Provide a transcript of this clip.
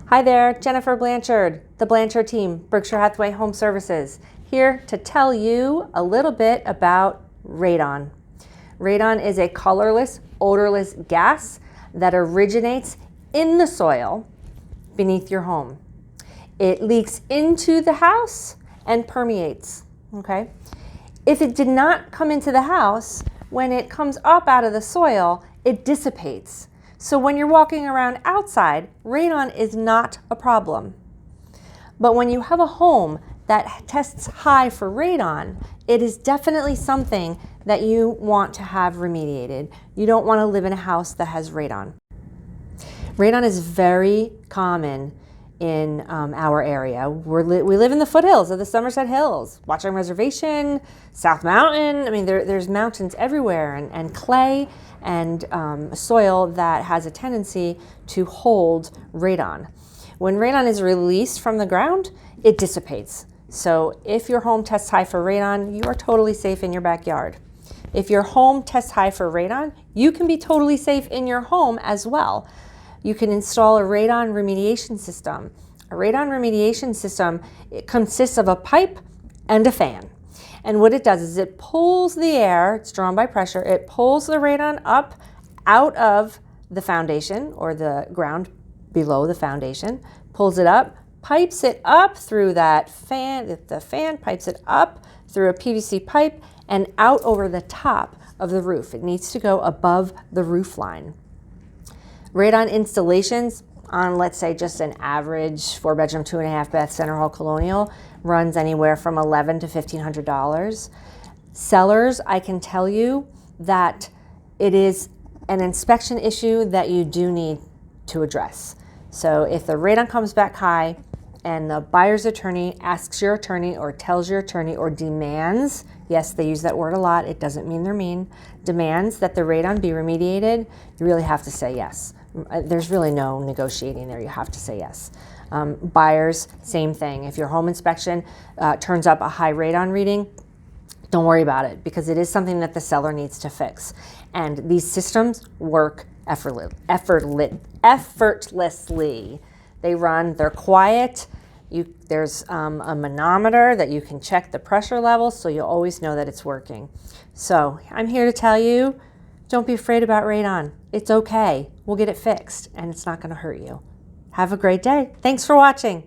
Hi there, Jennifer Blanchard, the Blanchard Team, Berkshire Hathaway HomeServices, here to tell you a little bit about radon. Radon is a colorless, odorless gas that originates in the soil beneath your home. It leaks into the house and permeates, okay? If it did not come into the house, when it comes up out of the soil, it dissipates. So when you're walking around outside, radon is not a problem. But when you have a home that tests high for radon, it is definitely something that you want to have remediated. You don't want to live in a house that has radon. Radon is very common in our area. We live in the foothills of the Somerset Hills, Watchung Reservation, South Mountain. I mean, there's mountains everywhere, and clay and soil that has a tendency to hold radon. When radon is released from the ground, it dissipates. So if your home tests high for radon, you are totally safe in your backyard. If your home tests high for radon, you can be totally safe in your home as well. You can install a radon remediation system. A radon remediation system, it consists of a pipe and a fan. And what it does is it pulls the air, it's drawn by pressure, it pulls the radon up out of the foundation or the ground below the foundation, pulls it up, pipes it up through that fan, the fan pipes it up through a PVC pipe and out over the top of the roof. It needs to go above the roof line. Radon installations on, let's say, just an average 4-bedroom, 2.5 bath center hall colonial runs anywhere from $1,100 to $1,500. Sellers, I can tell you that it is an inspection issue that you do need to address. So if the radon comes back high and the buyer's attorney asks your attorney or tells your attorney or demands, yes, they use that word a lot, it doesn't mean they're mean, demands that the radon be remediated, you really have to say yes. There's really no negotiating there, you have to say yes. Buyers, same thing. If your home inspection turns up a high radon reading, don't worry about it because it is something that the seller needs to fix. And these systems work effortlessly. They run, they're quiet. There's a manometer that you can check the pressure level so you'll always know that it's working. So I'm here to tell you, don't be afraid about radon. It's okay. We'll get it fixed and it's not going to hurt you. Have a great day. Thanks for watching.